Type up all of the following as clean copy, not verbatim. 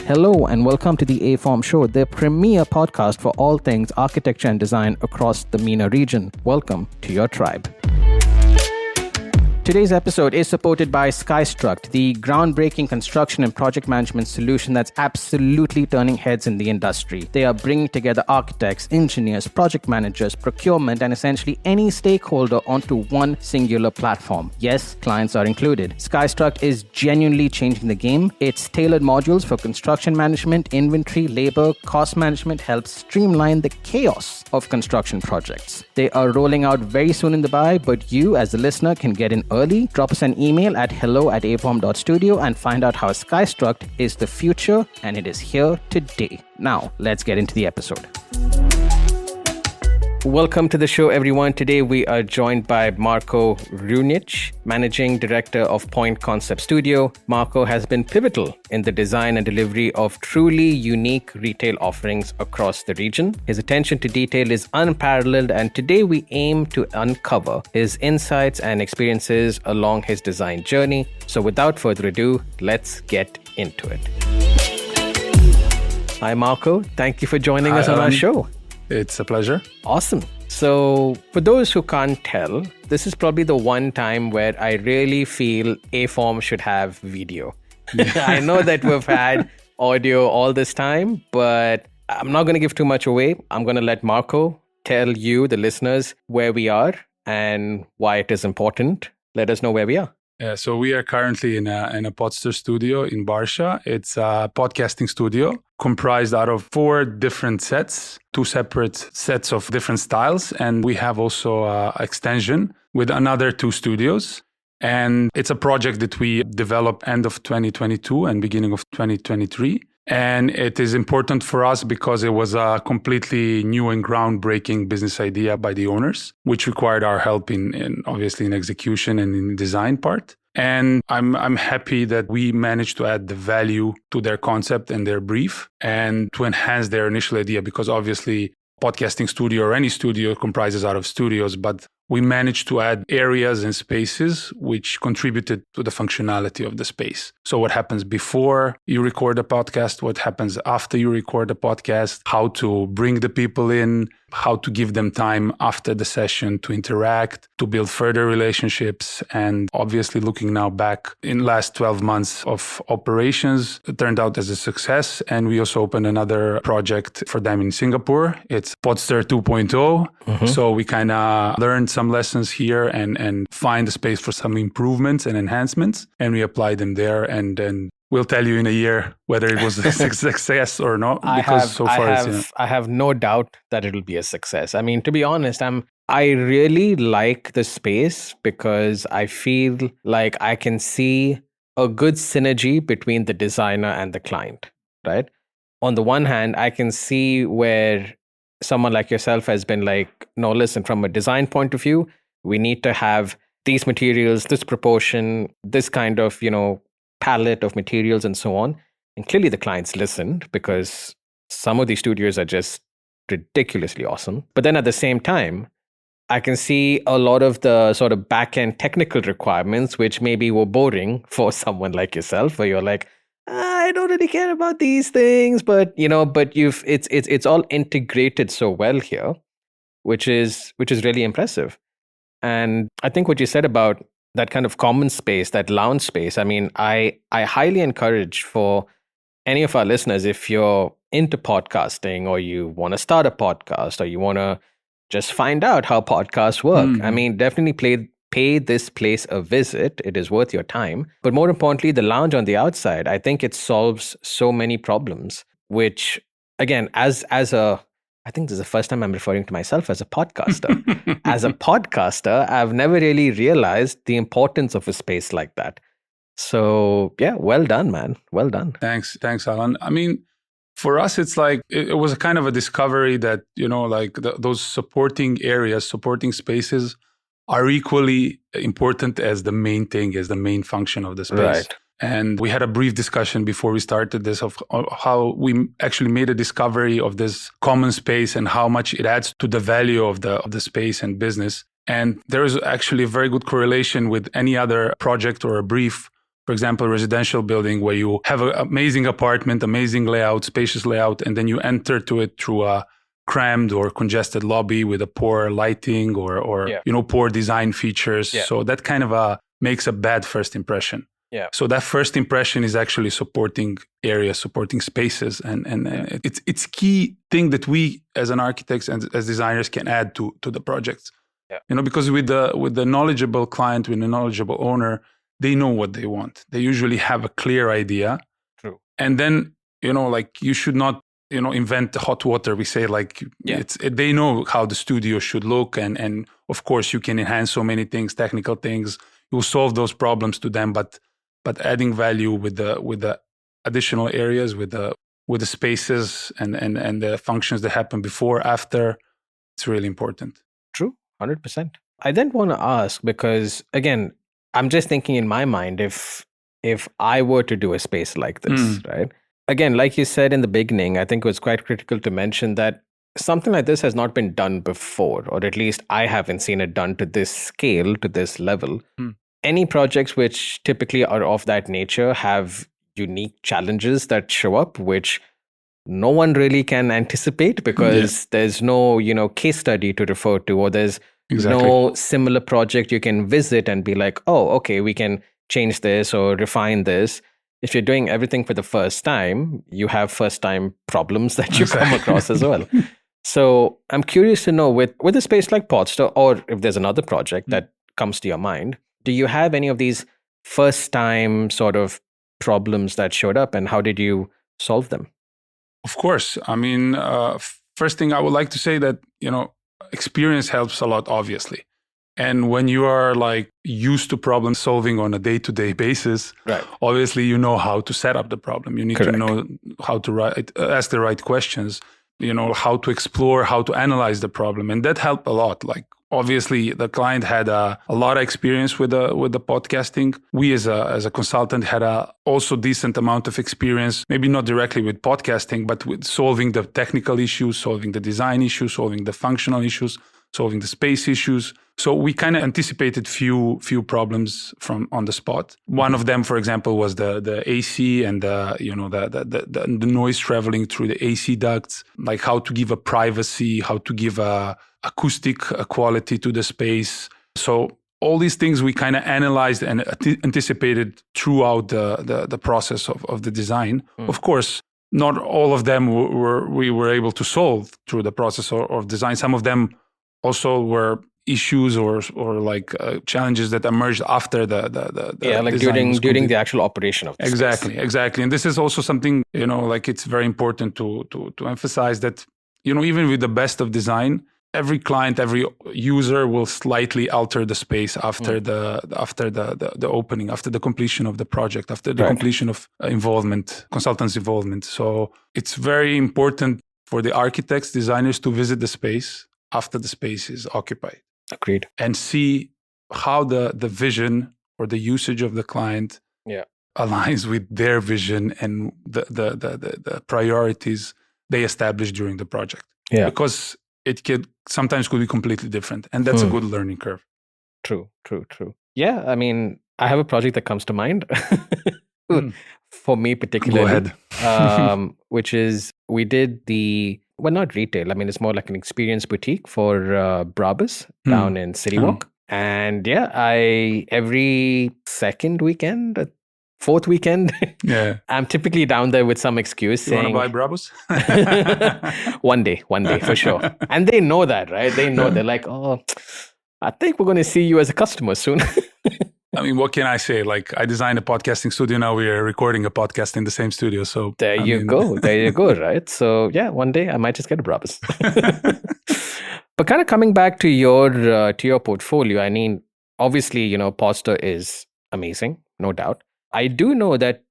Hello and welcome to the aForm Show, the premier podcast for all things architecture and design across the MENA region. Welcome to your tribe. Today's episode is supported by SkyStruct, the groundbreaking construction and project management solution that's absolutely turning heads in the industry. They are bringing together architects, engineers, project managers, procurement, and essentially any stakeholder onto one singular platform. Yes, clients are included. SkyStruct is genuinely changing the game. Its tailored modules for construction management, inventory, labor, cost management help streamline the chaos of construction projects. They are rolling out very soon in Dubai, but you as the listener can get in early. Drop us an email at hello@aForm.studio and find out how SkyStruct is the future, and it is here today. Now, let's get into the episode. Welcome to the show, everyone. Today we are joined by Marko Rjunic, Managing Director of Point Concept Studio. Marko has been pivotal in the design and delivery of truly unique retail offerings across the region. His attention to detail is unparalleled, and today we aim to uncover his insights and experiences along his design journey. So without further ado, let's get into it. Hi, Marko. Thank you for joining us on our show. It's a pleasure. Awesome. So for those who can't tell, this is probably the one time where I really feel aForm should have video. I know that we've had audio all this time, but I'm not going to give too much away. I'm going to let Marko tell you, the listeners, where we are and why it is important. Let us know where we are. Yeah, so we are currently in a Podster studio in Barsha. It's a podcasting studio comprised out of 4 different sets, 2 separate sets of different styles. And we have also an extension with another 2 studios. And it's a project that we developed end of 2022 and beginning of 2023. And it is important for us because it was a completely new and groundbreaking business idea by the owners, which required our help in obviously in execution and in the design part. And I'm happy that we managed to add the value to their concept and their brief and to enhance their initial idea, because obviously podcasting studio or any studio comprises out of studios, but we managed to add areas and spaces which contributed to the functionality of the space. So what happens before you record a podcast, what happens after you record a podcast, how to bring the people in, how to give them time after the session to interact, to build further relationships. And obviously looking now back in last 12 months of operations, it turned out as a success. And we also opened another project for them in Singapore. It's Podster 2.0. So we kind of learned some lessons here and find a space for some improvements and enhancements. And we applied them there. And then we'll tell you in a year whether it was a success or not. I have no doubt that it'll be a success. I mean, to be honest, I really like the space because I feel like I can see a good synergy between the designer and the client, right? On the one hand, I can see where someone like yourself has been like, no, listen, from a design point of view, we need to have these materials, this proportion, this kind of, palette of materials and so on. And clearly the clients listened because some of these studios are just ridiculously awesome. But then at the same time, I can see a lot of the sort of back-end technical requirements, which maybe were boring for someone like yourself, where you're like, I don't really care about these things, but it's all integrated so well here, which is really impressive. And I think what you said about that kind of common space, that lounge space, I mean, I highly encourage for any of our listeners, if you're into podcasting or you want to start a podcast or you want to just find out how podcasts work, I mean, definitely pay this place a visit. It is worth your time. But more importantly, the lounge on the outside, I think it solves so many problems, which again, I think this is the first time I'm referring to myself as a podcaster. As a podcaster, I've never really realized the importance of a space like that. So yeah, well done, man. Well done. Thanks, Alan. I mean, for us, it's like, it was a kind of a discovery that, those supporting areas, supporting spaces are equally important as the main thing, as the main function of the space. Right. And we had a brief discussion before we started this of how we actually made a discovery of this common space and how much it adds to the value of the space and business. And there is actually a very good correlation with any other project or a brief for example, a residential building where you have an amazing apartment, amazing layout, spacious layout, and then you enter to it through a crammed or congested lobby with a poor lighting or poor design features. Yeah. So that kind of makes a bad first impression. Yeah. So that first impression is actually supporting areas, supporting spaces, and it's key thing that we as an architects and as designers can add to the projects. Yeah. Because with the knowledgeable client, with the knowledgeable owner, they know what they want. They usually have a clear idea. True. And then you should not invent the hot water. We say they know how the studio should look, and of course you can enhance so many things, technical things. You'll solve those problems to them, but adding value with the additional areas, with the spaces and the functions that happen before, after, it's really important. True, 100%. I then want to ask, because again, I'm just thinking in my mind, if I were to do a space like this, right? Again, like you said in the beginning, I think it was quite critical to mention that something like this has not been done before, or at least I haven't seen it done to this scale, to this level. Any projects which typically are of that nature have unique challenges that show up, which no one really can anticipate, because there's no, case study to refer to, or there's no similar project you can visit and be like, oh, okay, we can change this or refine this. If you're doing everything for the first time, you have first time problems that you come across as well. So I'm curious to know, with a space like Podster, or if there's another project that comes to your mind, do you have any of these first time sort of problems that showed up, and how did you solve them? Of course. I mean, first thing I would like to say that, experience helps a lot, obviously. And when you are used to problem solving on a day-to-day basis, right, obviously you know how to set up the problem. You need to know how to ask the right questions, how to explore, how to analyze the problem. And that helped a lot. Obviously, the client had a lot of experience with the podcasting. We as a consultant had a also decent amount of experience, maybe not directly with podcasting, but with solving the technical issues, solving the design issues, solving the functional issues, solving the space issues. So we kind of anticipated few problems from on the spot. One of them, for example, was the AC and the noise traveling through the AC ducts, like how to give a privacy, how to give a acoustic quality to the space. So all these things we kind of analyzed and anticipated throughout the process of the design. Of course, not all of them we were able to solve through the process of design. Some of them also were issues or challenges that emerged after the during the actual operation of the space. Exactly. And this is also something, it's very important to emphasize that, even with the best of design, every client, every user will slightly alter the space after the opening, after the completion of the project, after the completion of consultants' involvement. So it's very important for the architects, designers to visit the space after the space is occupied. Agreed. And see how the vision or the usage of the client aligns with their vision and the priorities they established during the project. Yeah. Because it sometimes could be completely different. And that's a good learning curve. True. Yeah, I mean, I have a project that comes to mind for me particularly. Go ahead. Which is, we did not retail. I mean, it's more like an experience boutique for Brabus down in City Walk. And every second weekend, fourth weekend, I'm typically down there with some excuse saying, "Want to buy Brabus?" One day, for sure. And they know that, right? They know. They're like, "Oh, I think we're going to see you as a customer soon." I mean, what can I say? I designed a podcasting studio. Now we are recording a podcast in the same studio. So there you go, right? So yeah, one day I might just get a Brabus. But kind of coming back to your portfolio, I mean, obviously, Podster is amazing, no doubt. I do know that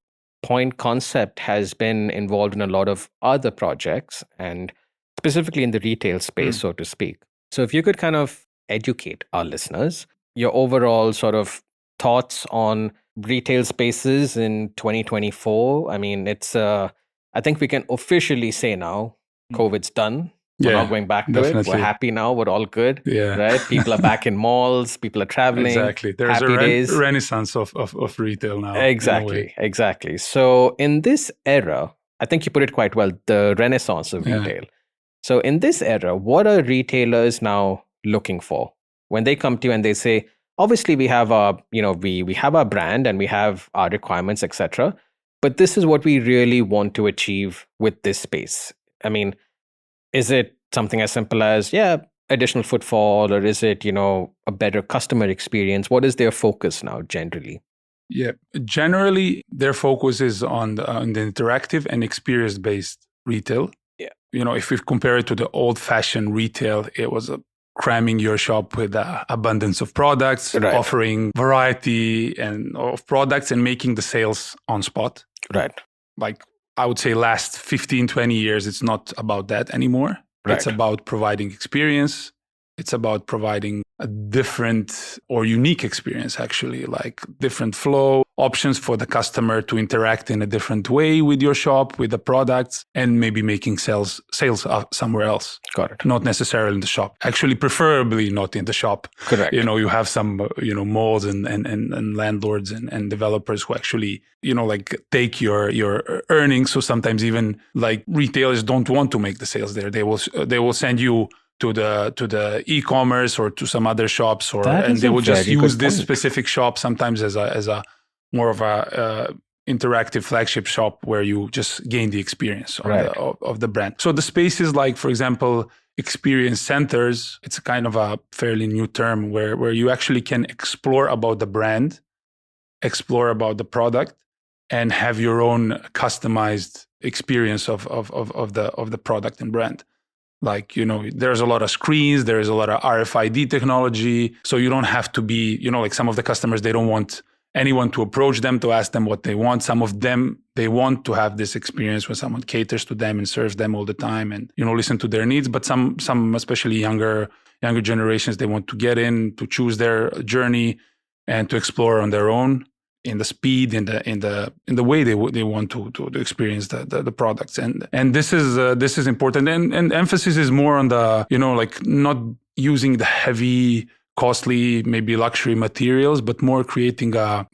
Point Concept has been involved in a lot of other projects, and specifically in the retail space, so to speak. So if you could kind of educate our listeners, your overall sort of thoughts on retail spaces in 2024. I mean, I think we can officially say now, COVID's done. We're not going back to definitely. it. We're happy now. We're all good. Yeah. Right? People are back in malls. People are traveling. Exactly. There's a renaissance of retail now. Exactly. So in this era, I think you put it quite well, the renaissance of retail. So in this era, what are retailers now looking for? When they come to you and they say, obviously we have our, we have our brand and we have our requirements, etc. But this is what we really want to achieve with this space. I mean, is it something as simple as, additional footfall, or is it, a better customer experience? What is their focus now generally? Yeah, generally their focus is on the interactive and experience-based retail. Yeah. If we compare it to the old-fashioned retail, it was cramming your shop with abundance of products, offering variety of products and making the sales on spot. Right. Like I would say last 15, 20 years, it's not about that anymore. Right. It's about providing experience. It's about providing a different or unique experience, actually, like different flow options for the customer to interact in a different way with your shop, with the products, and maybe making sales somewhere else. Got it. Not necessarily in the shop. Actually, preferably not in the shop. Correct. You have some, malls and landlords and developers who actually, take your earnings. So sometimes even like retailers don't want to make the sales there. They will send you to the e-commerce or to some other shops, and they will just use this specific shop sometimes as a more of a interactive flagship shop where you just gain the experience of the brand. So the spaces like, for example, experience centers, it's a kind of a fairly new term where you actually can explore about the brand, explore about the product, and have your own customized experience of the product and brand. Like, there's a lot of screens, there's a lot of RFID technology. So you don't have to be, like some of the customers, they don't want anyone to approach them to ask them what they want. Some of them, they want to have this experience where someone caters to them and serves them all the time and, listen to their needs. But some especially younger generations, they want to get in, to choose their journey and to explore on their own, in the speed, in the way they want to experience the products, and this is important, and emphasis is more on the not using the heavy, costly, maybe luxury materials, but more creating a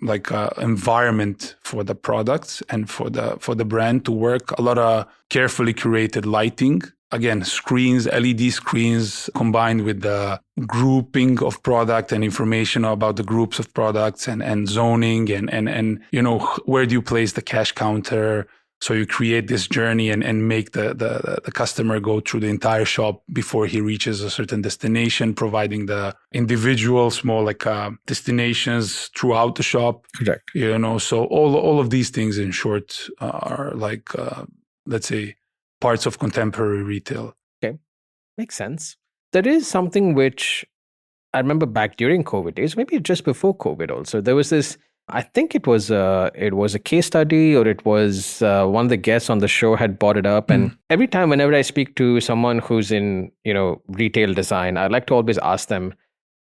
environment for the products and for the brand to work. A lot of carefully curated lighting. Again, screens, LED screens combined with the grouping of product and information about the groups of products and zoning and where do you place the cash counter. So you create this journey and make the customer go through the entire shop before he reaches a certain destination, providing the individual small destinations throughout the shop. Correct. So all of these things in short are let's say, parts of contemporary retail. Okay, makes sense. There is something which I remember back during COVID days, maybe just before COVID also, there was this, I think it was a case study, or it was one of the guests on the show had brought it up. And every time, whenever I speak to someone who's in, retail design, I like to always ask them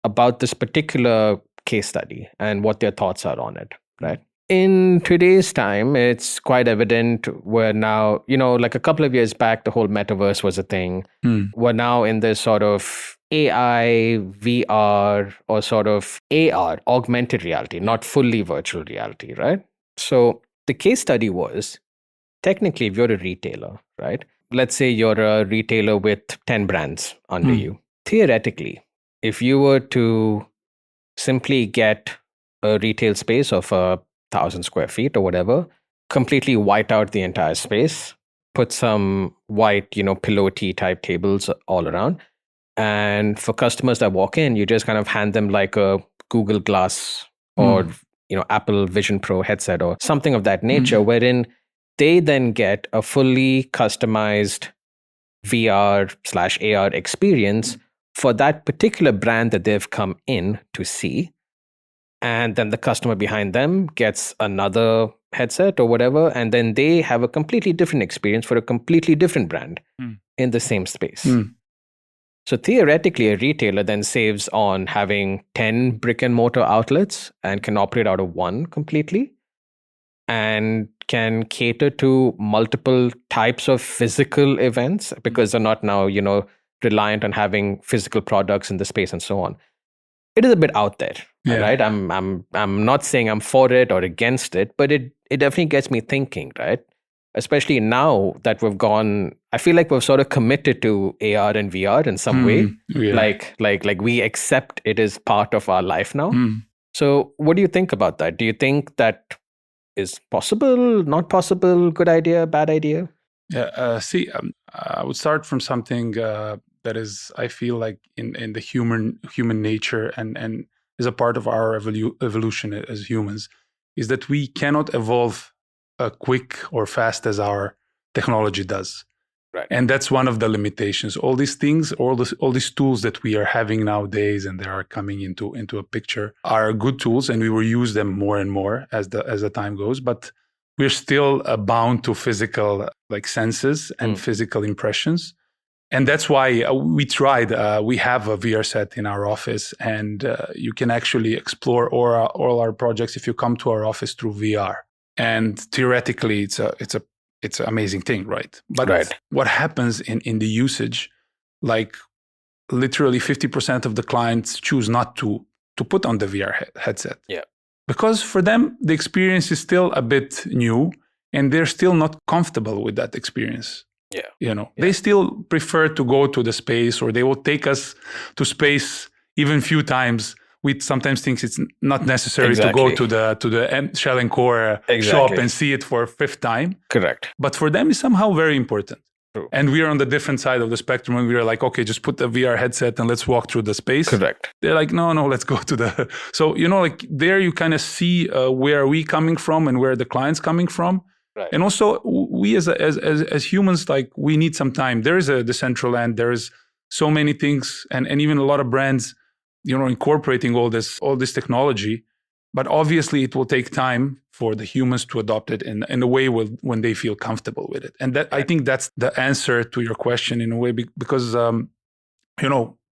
about this particular case study and what their thoughts are on it, right? In today's time, it's quite evident we're now, like a couple of years back, the whole metaverse was a thing. We're now in this sort of AI, VR, or sort of AR, augmented reality, not fully virtual reality, right? So the case study was, technically, if you're a retailer, right? Let's say you're a retailer with 10 brands under you. Theoretically, if you were to simply get a retail space of 1,000 square feet or whatever, completely white out the entire space, put some white, pillow tea type tables all around. And for customers that walk in, you just kind of hand them like a Google Glass or, Apple Vision Pro headset or something of that nature, wherein they then get a fully customized VR/AR experience for that particular brand that they've come in to see. And then the customer behind them gets another headset or whatever, and then they have a completely different experience for a completely different brand in the same space. So theoretically, a retailer then saves on having 10 brick and mortar outlets and can operate out of one completely, and can cater to multiple types of physical events because they're not now, reliant on having physical products in the space and so on. It is a bit out there, right? I'm not saying I'm for it or against it, but it definitely gets me thinking, right? Especially now that I feel like we've sort of committed to AR and VR in some way. Like we accept it is part of our life now. So what do you think about that? Do you think that is possible, not possible, good idea, bad idea? Yeah, I would start from something that is, I feel like, in the human nature and is a part of our evolution as humans, is that we cannot evolve quick or fast as our technology does. Right. And that's one of the limitations. All these things, all these tools that we are having nowadays and they are coming into a picture are good tools, and we will use them more and more as the time goes. But we're still bound to physical senses and physical impressions. And that's why we tried. We have a VR set in our office, and you can actually explore all our projects if you come to our office through VR. And theoretically, it's an amazing thing, right? But what happens in the usage, like literally 50% of the clients choose not to put on the VR headset. Yeah. Because for them, the experience is still a bit new, and they're still not comfortable with that experience. Yeah. They still prefer to go to the space, or they will take us to space even few times. We sometimes think it's not necessary to go to the Shell and Core shop and see it for a fifth time. Correct. But for them, it's somehow very important. True. And we are on the different side of the spectrum, and we are like, okay, just put the VR headset and let's walk through the space. Correct. They're like, no, let's go to the... So, there you kind of see where are we coming from and where the client's coming from. Right. And also, we as humans, we need some time. There is a Decentraland. There is so many things, and even a lot of brands, incorporating all this technology. But obviously, it will take time for the humans to adopt it in a way when they feel comfortable with it. And I think that's the answer to your question in a way, because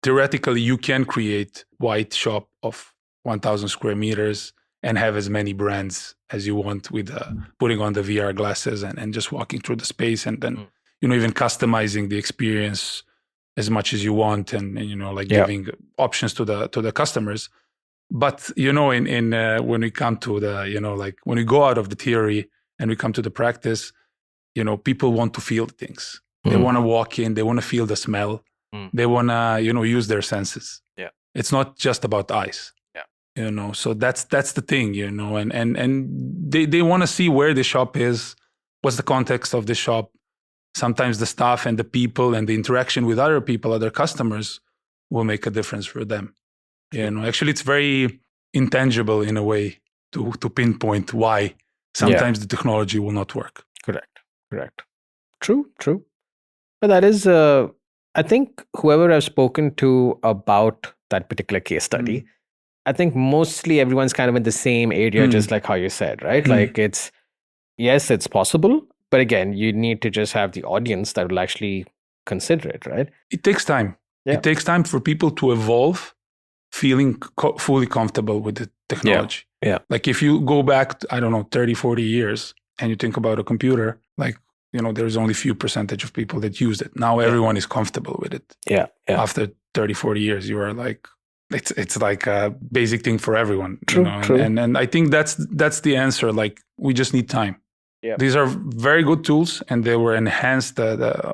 theoretically, you can create white shop of 1,000 square meters and have as many brands as you want with putting on the VR glasses and just walking through the space, and then even customizing the experience as much as you want, and giving options to the customers. But when we come to the when we go out of the theory and we come to the practice, people want to feel things. They want to walk in, they want to feel the smell, they want to use their senses. Yeah, it's not just about eyes. So that's the thing, and they want to see where the shop is, what's the context of the shop. Sometimes the staff and the people and the interaction with other people, other customers, will make a difference for them. Actually, it's very intangible in a way to pinpoint why sometimes the technology will not work. Correct. True. But that is, I think whoever I've spoken to about that particular case study, I think mostly everyone's kind of in the same area, just like how you said, right? Like it's possible, but again, you need to just have the audience that will actually consider it, right? It takes time. Yeah. It takes time for people to evolve, feeling fully comfortable with the technology. Yeah. Like if you go back, 30, 40 years, and you think about a computer, there's only few percentage of people that use it. Now everyone is comfortable with it. Yeah. After 30, 40 years, you are like, it's like a basic thing for everyone. True. And I think that's the answer. Like, we just need time. Yeah. These are very good tools, and they will enhance the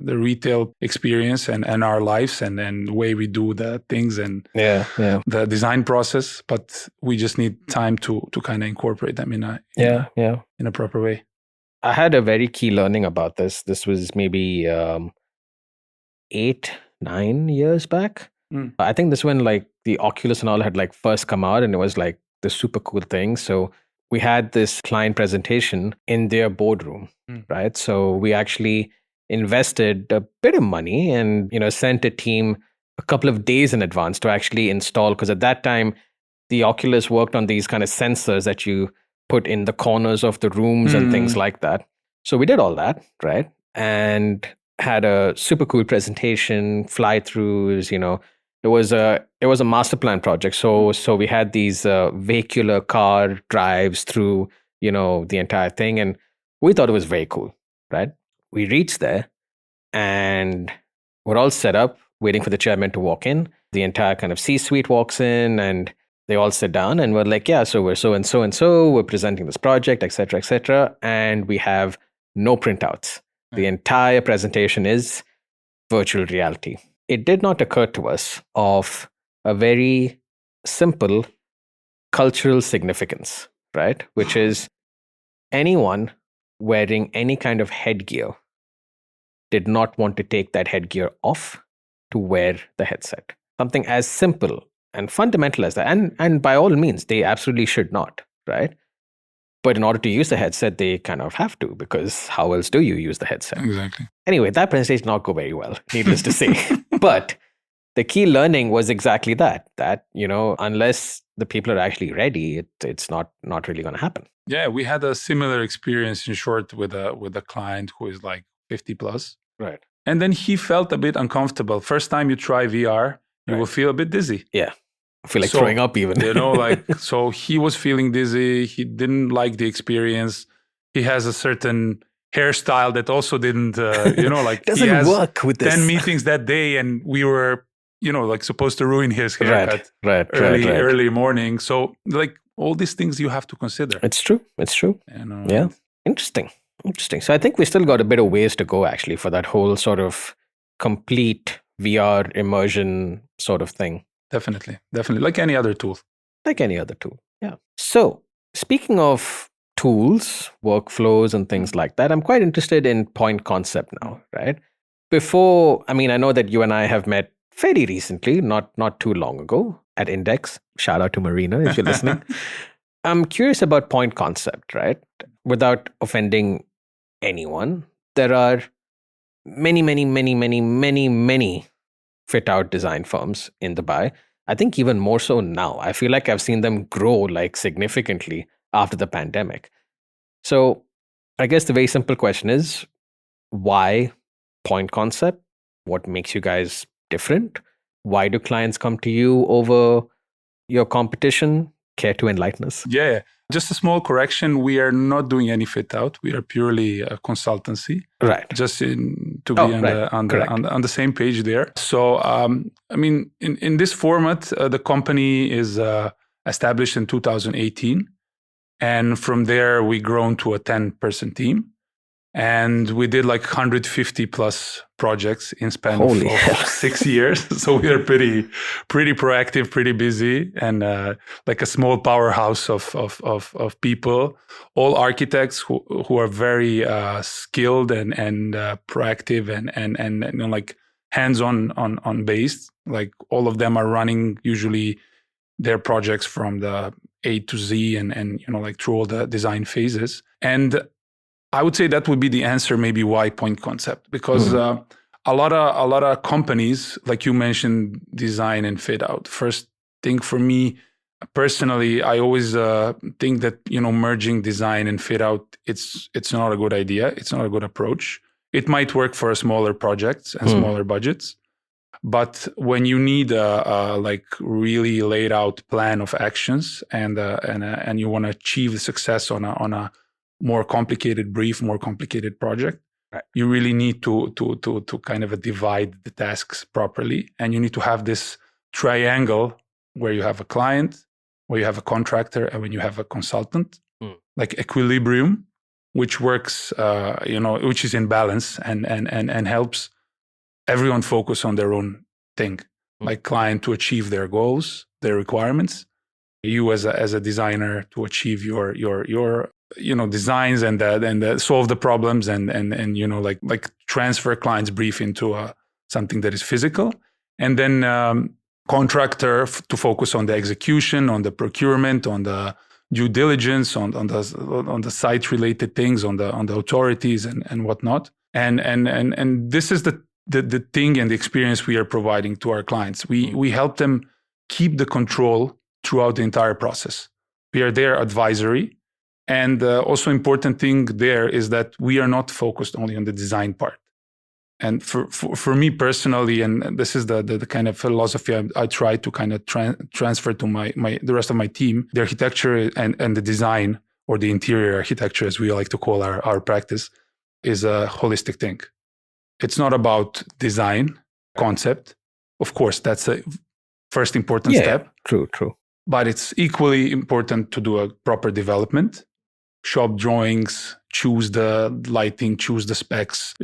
retail experience and our lives and the way we do the things and the design process. But we just need time to kind of incorporate them in a proper way. I had a very key learning about this. This was maybe 8-9 years back. I think this when the Oculus and all had first come out, and it was the super cool thing. So we had this client presentation in their boardroom, right? So we actually invested a bit of money and sent a team a couple of days in advance to actually install, because at that time the Oculus worked on these kind of sensors that you put in the corners of the rooms and things like that. So we did all that, right? And had a super cool presentation, fly-throughs, It was a master plan project. So we had these vehicular car drives through the entire thing. And we thought it was very cool, right? We reached there and we're all set up, waiting for the chairman to walk in. The entire kind of C-suite walks in and they all sit down and we're like, yeah, so we're so and so and so, we're presenting this project, et cetera, and we have no printouts. The entire presentation is virtual reality. It did not occur to us of a very simple cultural significance, right? Which is anyone wearing any kind of headgear did not want to take that headgear off to wear the headset. Something as simple and fundamental as that. And by all means, they absolutely should not, right? But in order to use the headset, they kind of have to, because how else do you use the headset? Exactly. Anyway, that presentation did not go very well, needless to say. But the key learning was exactly that, unless the people are actually ready, it's not really going to happen. Yeah, we had a similar experience in short with a client who is like 50 plus. Right. And then he felt a bit uncomfortable. First time you try VR, you will feel a bit dizzy. Yeah. I feel like throwing up even. So he was feeling dizzy. He didn't like the experience. He has a certain hairstyle that also didn't, doesn't work with this. 10 meetings that day and we were, supposed to ruin his haircut early morning. So all these things you have to consider. It's true. Yeah. Interesting. So I think we still got a bit of ways to go actually for that whole sort of complete VR immersion sort of thing. Definitely. Like any other tool. Yeah. So speaking of tools, workflows and things like that, I'm quite interested in point concept now, right? I know that you and I have met fairly recently, not too long ago at Index. Shout out to Marina if you're listening. I'm curious about point concept, right? Without offending anyone, there are many fit out design firms in Dubai. I think even more so now. I feel like I've seen them grow significantly after the pandemic. So I guess the very simple question is, why point concept? What makes you guys different? Why do clients come to you over your competition? Care to enlighten us? Yeah. Just a small correction. We are not doing any fit out. We are purely a consultancy. Right. Just to be on the same page there. So, in this format, the company is established in 2018. And from there, we grown to a 10-person team. And we did 150 plus projects in span of 6 years. So we are pretty proactive, pretty busy, and a small powerhouse of people, all architects who are very skilled and proactive and hands-on based. All of them are running usually their projects from the A to Z and through all the design phases. And I would say that would be the answer, maybe why point concept, because a lot of companies, like you mentioned, design and fit out. First thing for me personally, I always think that merging design and fit out, it's not a good idea. It's not a good approach. It might work for smaller projects and smaller budgets, but when you need a really laid out plan of actions and you want to achieve the success on a more complicated brief, more complicated project, right, you really need to kind of divide the tasks properly. And you need to have this triangle where you have a client, where you have a contractor, and when you have a consultant, equilibrium, which works, which is in balance and helps everyone focus on their own thing, like client to achieve their goals, their requirements, you as a designer to achieve your designs and solve the problems and transfer client's brief into something that is physical, and then contractor to focus on the execution, on the procurement, on the due diligence, on the site related things, on the authorities and whatnot. And this is the thing and the experience we are providing to our clients. We help them keep the control throughout the entire process. We are their advisory. And also important thing there is that we are not focused only on the design part. And for me personally, and this is the kind of philosophy I try to kind of transfer to the rest of my team, the architecture and the design or the interior architecture, as we like to call our practice, is a holistic thing. It's not about design concept. Of course, that's the first important step. True. But it's equally important to do a proper development, shop drawings, choose the lighting, choose the specs,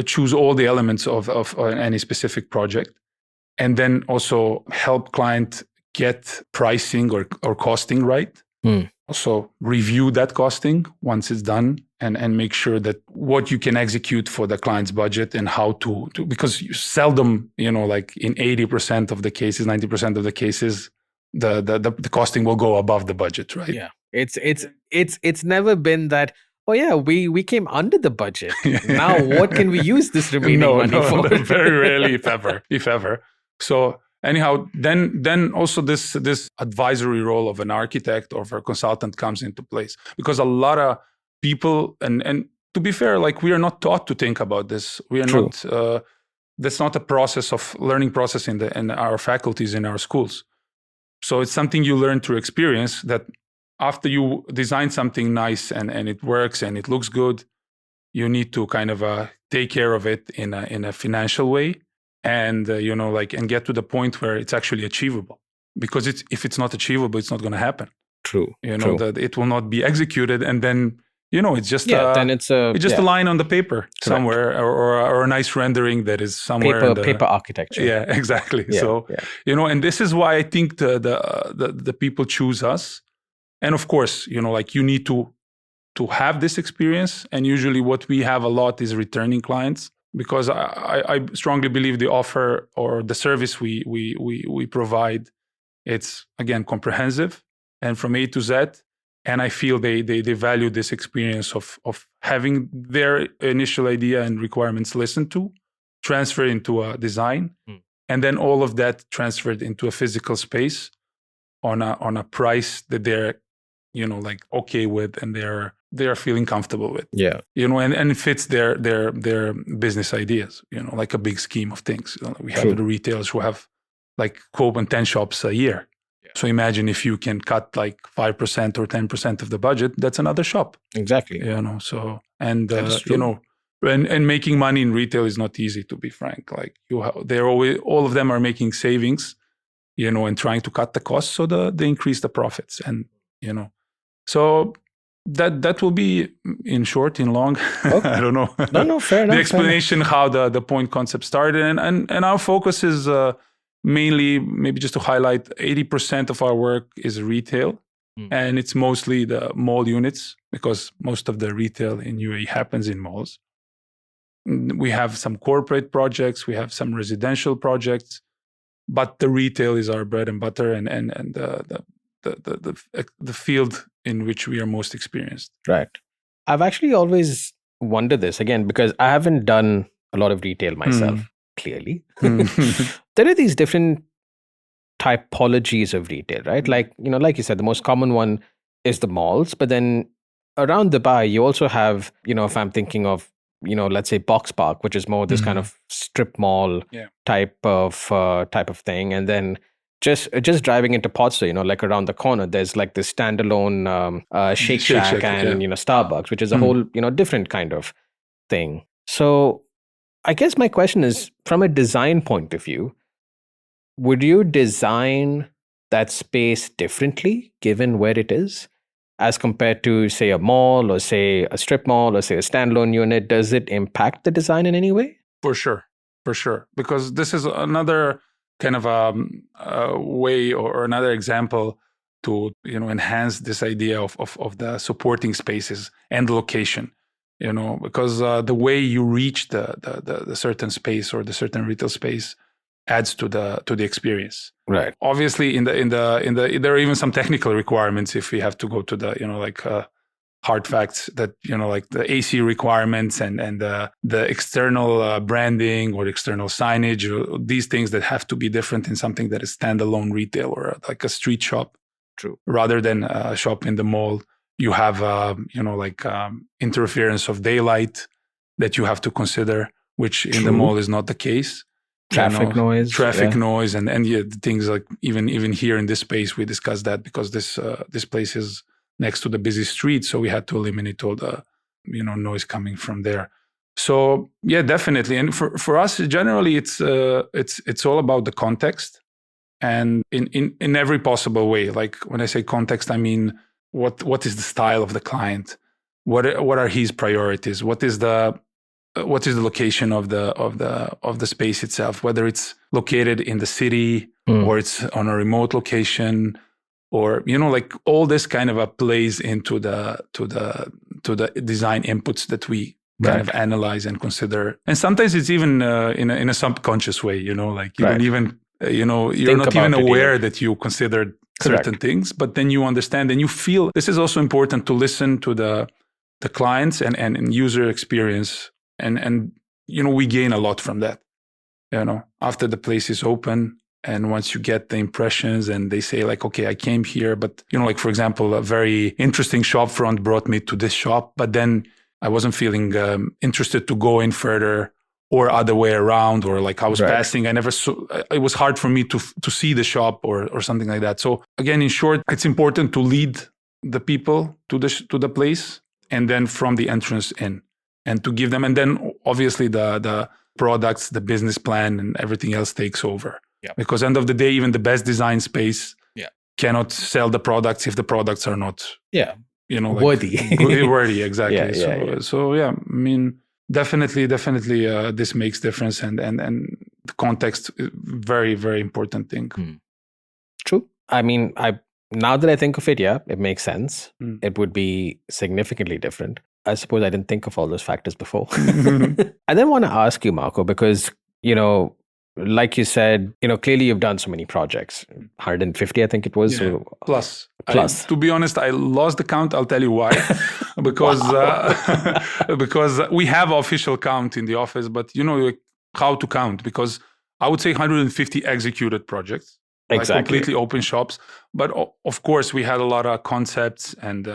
choose all the elements of any specific project, and then also help client get pricing or costing right. Also review that costing once it's done and make sure that what you can execute for the client's budget and how to because you seldom, like in 80% of the cases, 90% of the cases, the costing will go above the budget, right? Yeah. It's never been that, oh yeah, we came under the budget. Now what can we use this remaining money for? Very rarely, if ever. So anyhow, then also this advisory role of an architect or of a consultant comes into place, because a lot of people, and to be fair, like we are not taught to think about this. We are True. not. That's not a process of learning process in our faculties in our schools. So it's something you learn through experience, that after you design something nice and it works and it looks good, you need to kind of take care of it in a financial way, and and get to the point where it's actually achievable. Because if it's not achievable, it's not going to happen. True. That it will not be executed, and then it's just then it's a line on the paper somewhere, or a nice rendering that is somewhere paper architecture. Yeah, exactly. And this is why I think the people choose us. And of course, you need to have this experience. And usually what we have a lot is returning clients, because I strongly believe the offer or the service we provide, it's again comprehensive and from A to Z. And I feel they value this experience of having their initial idea and requirements listened to, transferred into a design, and then all of that transferred into a physical space on a price that they're okay with, and they're feeling comfortable with. Yeah. And it fits their business ideas, like a big scheme of things. We have the retailers who have like 10 shops a year. So imagine if you can cut like 5% or 10% of the budget, that's another shop. Exactly. So, and and making money in retail is not easy, to be frank. Like they're always, all of them are making savings, and trying to cut the costs so they increase the profits. And, so that will be in short, in long. Okay. I don't know. No, fair enough. The explanation how the point concept started, and our focus is mainly, maybe just to highlight, 80% of our work is retail, and it's mostly the mall units, because most of the retail in UAE happens in malls. We have some corporate projects, we have some residential projects, but the retail is our bread and butter, and the field in which we are most experienced. Right. I've actually always wondered this, again, because I haven't done a lot of retail myself, clearly. There are these different typologies of retail, right? Like, like you said, the most common one is the malls, but then around Dubai, you also have, if I'm thinking of, let's say Box Park, which is more this kind of strip mall type of thing. And then just driving into Potsdam, like around the corner, there's like this standalone Shake Shack and, Starbucks, which is a whole, different kind of thing. So I guess my question is, from a design point of view, would you design that space differently given where it is as compared to, say, a mall, or say a strip mall, or say a standalone unit? Does it impact the design in any way? For sure. Because this is another kind of a way or another example to enhance this idea of the supporting spaces and the location. Because the way you reach the certain space or the certain retail space adds to the experience. Right. Obviously, in the there are even some technical requirements if we have to go to the hard facts that like the AC requirements and the external branding or external signage, or these things that have to be different in something that is standalone retail or like a street shop. True. Rather than a shop in the mall. You have, interference of daylight that you have to consider, which in the mall is not the case. Traffic noise, and things like even here in this space we discussed that, because this place is next to the busy street. So we had to eliminate all the, noise coming from there. So yeah, definitely. And for us, generally, it's all about the context, and in every possible way. Like when I say context, I mean what is the style of the client? What are his priorities? What is the location of the space itself? Whether it's located in the city or it's on a remote location, or like all this kind of plays into the design inputs that we kind of analyze and consider. And sometimes it's even in a subconscious way, like you don't even you're not even aware that you considered certain things, but then you understand and you feel. This is also important to listen to the clients and user experience, and we gain a lot from that. After the place is open, and once you get the impressions and they say like, okay, I came here, but like for example, a very interesting shop front brought me to this shop, but then I wasn't feeling interested to go in further, or other way around, or like I was passing, I never saw, it was hard for me to see the shop or something like that. So again, in short, it's important to lead the people to the place, and then from the entrance in, and to give them, and then obviously the products, the business plan, and everything else takes over. Yeah. Because end of the day, even the best design space cannot sell the products if the products are not worthy. Worthy, exactly. So I mean, definitely, this makes difference, and the context is very, very important thing. True. I mean, now that I think of it, it makes sense. It would be significantly different. I suppose I didn't think of all those factors before. I then want to ask you, Marko, because, like you said, clearly you've done so many projects, 150, I think it was. Yeah. Plus. To be honest, I lost the count. I'll tell you why. Because because we have official count in the office, but how to count? Because I would say 150 executed projects. Exactly. Like completely open shops. But of course, we had a lot of concepts and,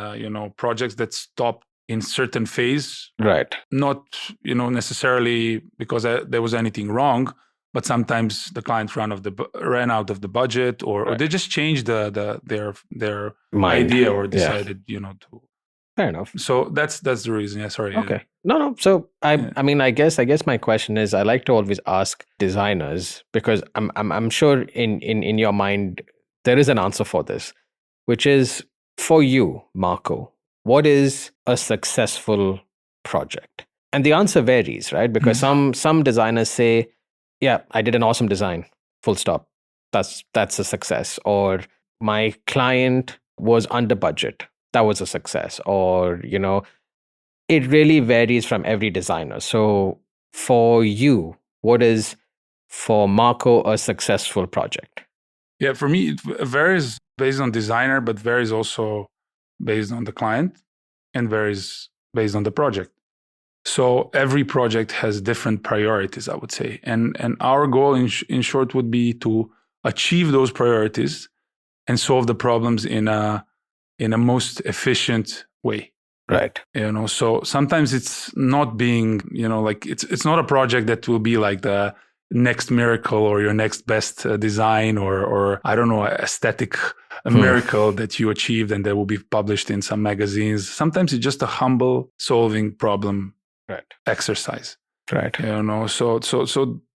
projects that stopped in certain phase. Right. Not, necessarily because there was anything wrong, but sometimes the client ran out of the budget, or they just changed their idea, or decided, to. Fair enough. So that's the reason. Yeah, sorry. Okay. No. So I mean, I guess my question is, I like to always ask designers, because I'm sure in your mind there is an answer for this, which is, for you, Marko, what is a successful project? And the answer varies, right? Because some designers say, yeah, I did an awesome design, full stop. That's a success. Or my client was under budget. That was a success. Or, it really varies from every designer. So for you, what is, for Marko, a successful project? Yeah, for me, it varies based on designer, but varies also based on the client, and varies based on the project. So every project has different priorities, I would say. And our goal in short would be to achieve those priorities and solve the problems in a most efficient way. Right. So sometimes it's not being, like it's not a project that will be like the next miracle or your next best design or I don't know, aesthetic miracle that you achieved and that will be published in some magazines. Sometimes it's just a humble solving problem exercise. Right. So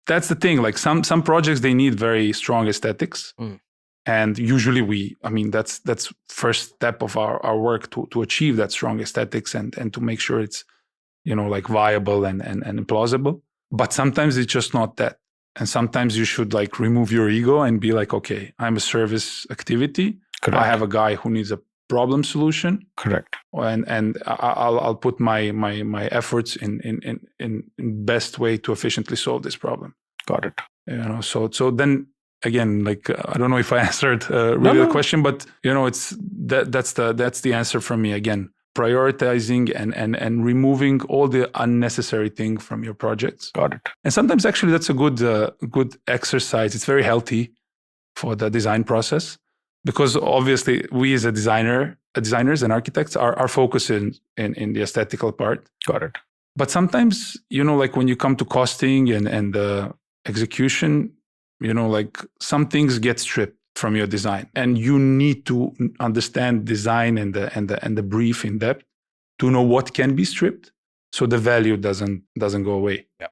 that's the thing. Like some projects, they need very strong aesthetics. And usually that's first step of our work to achieve that strong aesthetics and to make sure it's, like viable and plausible. But sometimes it's just not that. And sometimes you should like remove your ego and be like, okay, I'm a service activity. Correct. I have a guy who needs a problem solution. Correct. And I'll put my efforts in best way to efficiently solve this problem. Got it. So then again, like I don't know if I answered the question, but it's that's the answer from me again. Prioritizing and removing all the unnecessary thing from your projects. Got it. And sometimes actually that's a good exercise. It's very healthy for the design process, because obviously we as designers and architects are focused in the aesthetical part. Got it. But sometimes, like when you come to costing and the execution, like some things get stripped. from your design, and you need to understand design and the brief in depth to know what can be stripped, so the value doesn't go away. Yeah.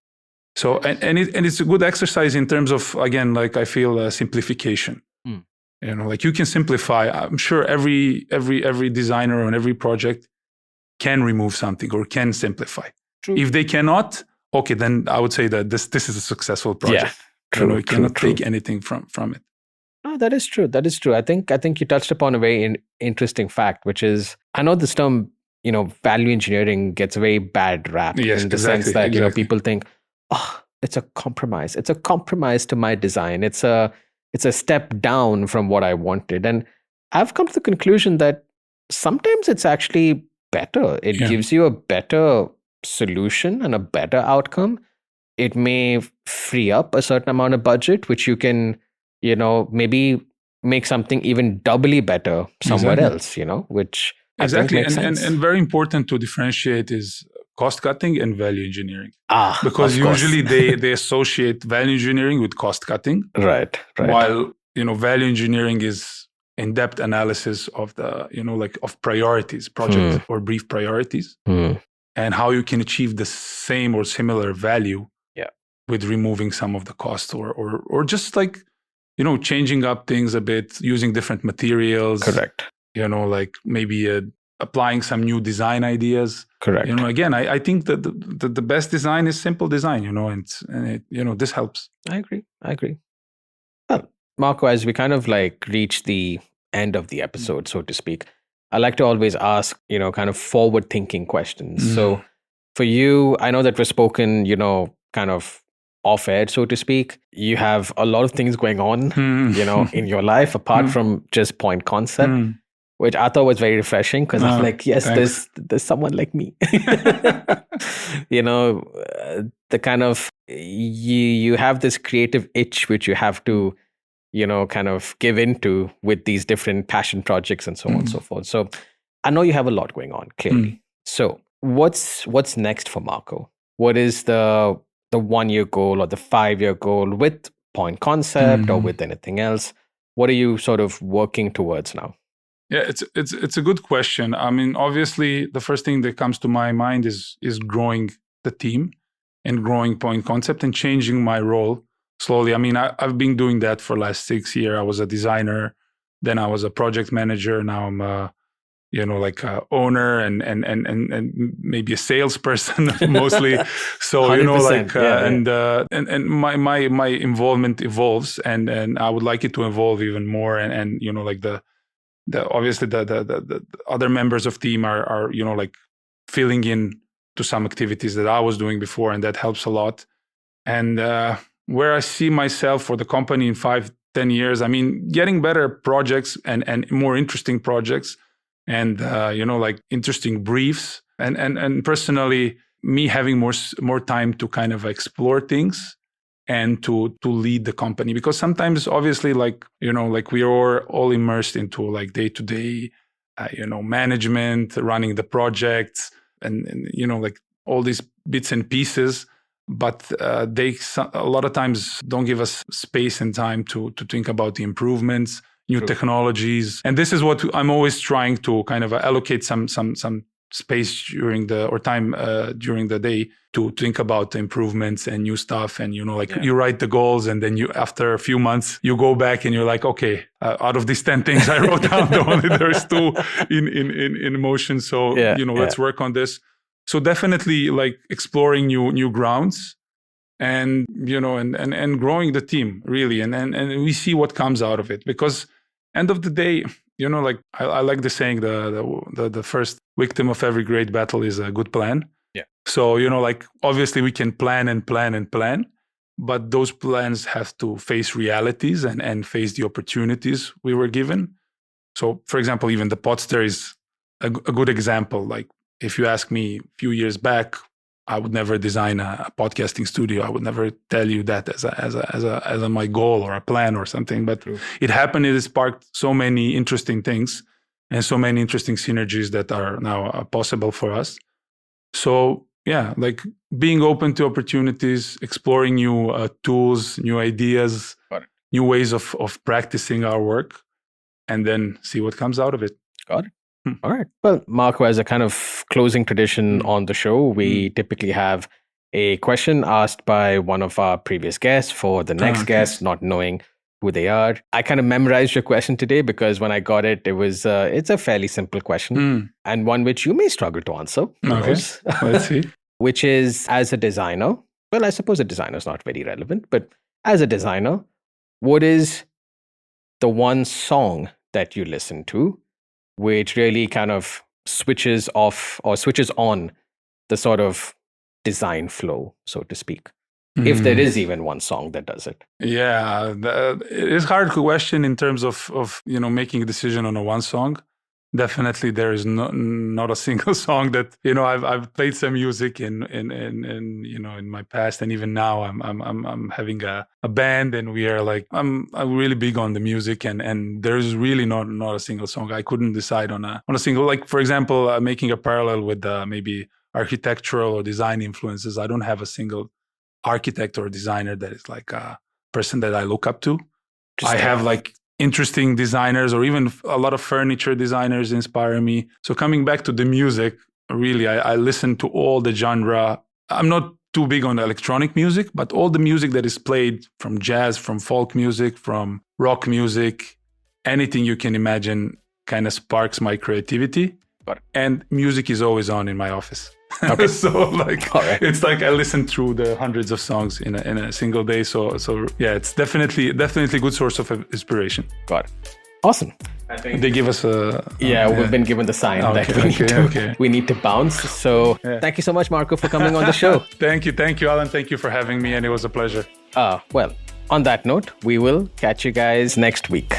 So and it's a good exercise in terms of, again, like I feel simplification. Like you can simplify. I'm sure every designer on every project can remove something or can simplify. True. If they cannot, okay, then I would say that this is a successful project. Yeah. True. You cannot take anything from it. Oh, that is true. That is true. I think you touched upon a very interesting fact, which is, I know this term, value engineering gets a very bad rap in the sense that, people think, oh, it's a compromise. It's a compromise to my design. It's a step down from what I wanted. And I've come to the conclusion that sometimes it's actually better. It gives you a better solution and a better outcome. It may free up a certain amount of budget, which you can, maybe make something even doubly better somewhere else, which I think makes sense. And very important to differentiate is cost cutting and value engineering. Because of course. usually they associate value engineering with cost cutting. Right. While, value engineering is in-depth analysis of the, of priorities, project or brief priorities, and how you can achieve the same or similar value with removing some of the cost or just like, changing up things a bit, using different materials. Correct. Like maybe applying some new design ideas. Correct. Again, I think that the best design is simple design, and it, this helps. I agree. Well, Marko, as we kind of like reach the end of the episode, so to speak, I like to always ask, kind of forward-thinking questions. So for you, I know that we've spoken, kind of off-air, so to speak. You have a lot of things going on, in your life, apart from just point concept, which I thought was very refreshing because I'm like, yes, there's someone like me. The kind of, you have this creative itch, which you have to, kind of give into with these different passion projects and so on and so forth. So I know you have a lot going on, clearly. So what's next for Marko? What is the 1-year goal or the 5-year goal with point concept or with anything else? What are you sort of working towards now? Yeah, it's a good question. I mean, obviously, the first thing that comes to my mind is growing the team and growing point concept and changing my role slowly. I mean, I've been doing that for the last 6 years. I was a designer, then I was a project manager. Now I'm a owner and maybe a salesperson mostly. So and my involvement evolves and I would like it to evolve even more and obviously the other members of team are filling in to some activities that I was doing before, and that helps a lot. And where I see myself for the company in 5-10 years, I mean, getting better projects and more interesting projects. And interesting briefs, and personally, me having more time to kind of explore things and to lead the company, because sometimes, obviously, we are all immersed into like day-to-day, management, running the projects, and all these bits and pieces. But they a lot of times don't give us space and time to think about the improvements, new technologies. And this is what I'm always trying to kind of allocate some space during the day to think about the improvements and new stuff. And, you write the goals, and then after a few months, you go back and you're like, okay, out of these 10 things I wrote down, there's 2 in motion. So, let's work on this. So definitely like exploring new grounds. And and growing the team really, and we see what comes out of it, because end of the day, I like the saying, the first victim of every great battle is a good plan. Yeah. So obviously we can plan and plan and plan, but those plans have to face realities and face the opportunities we were given. So for example, even the Podster is a good example. Like if you ask me a few years back, I would never design a podcasting studio. I would never tell you that as my goal or a plan or something. But it happened. It sparked so many interesting things and so many interesting synergies that are now possible for us. So yeah, like being open to opportunities, exploring new tools, new ideas, new ways of practicing our work, and then see what comes out of it. Got it. All right. Well, Marko, as a kind of closing tradition on the show, we typically have a question asked by one of our previous guests for the next guest, not knowing who they are. I kind of memorized your question today because when I got it, it's a fairly simple question and one which you may struggle to answer. Okay, let's see. Which is, as a designer, well, I suppose a designer is not very relevant, but as a designer, what is the one song that you listen to which really kind of switches off or switches on the sort of design flow, so to speak? If there is even one song that does it. Yeah, it is a hard question in terms of making a decision on a one song. Definitely, there is not a single song that I've played some music in my past, and even now I'm having a band, and we are like I'm really big on the music, and there's really not a single song. I couldn't decide on a single. Like for example, making a parallel with maybe architectural or design influences. I don't have a single architect or designer that is like a person that I look up to. I have like interesting designers, or even a lot of furniture designers inspire me. So coming back to the music, really, I listen to all the genre. I'm not too big on electronic music, but all the music that is played, from jazz, from folk music, from rock music, anything you can imagine kind of sparks my creativity. And music is always on in my office. Okay. So it's like I listen through the hundreds of songs in a single day. So yeah, it's definitely a good source of inspiration. Got it. Awesome. I think they give us a... we've been given the sign that we need to bounce. So thank you so much, Marko, for coming on the show. Thank you, Alan. Thank you for having me, and it was a pleasure. Well, on that note, we will catch you guys next week.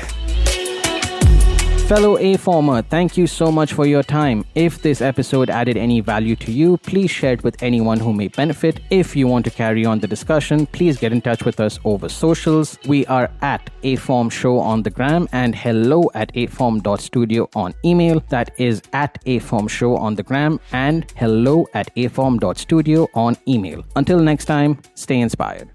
Fellow aFormer, thank you so much for your time. If this episode added any value to you, please share it with anyone who may benefit. If you want to carry on the discussion, please get in touch with us over socials. We are at aForm Show on the gram and hello@aForm.studio on email. That is at aForm Show on the gram and hello@aForm.studio on email. Until next time, stay inspired.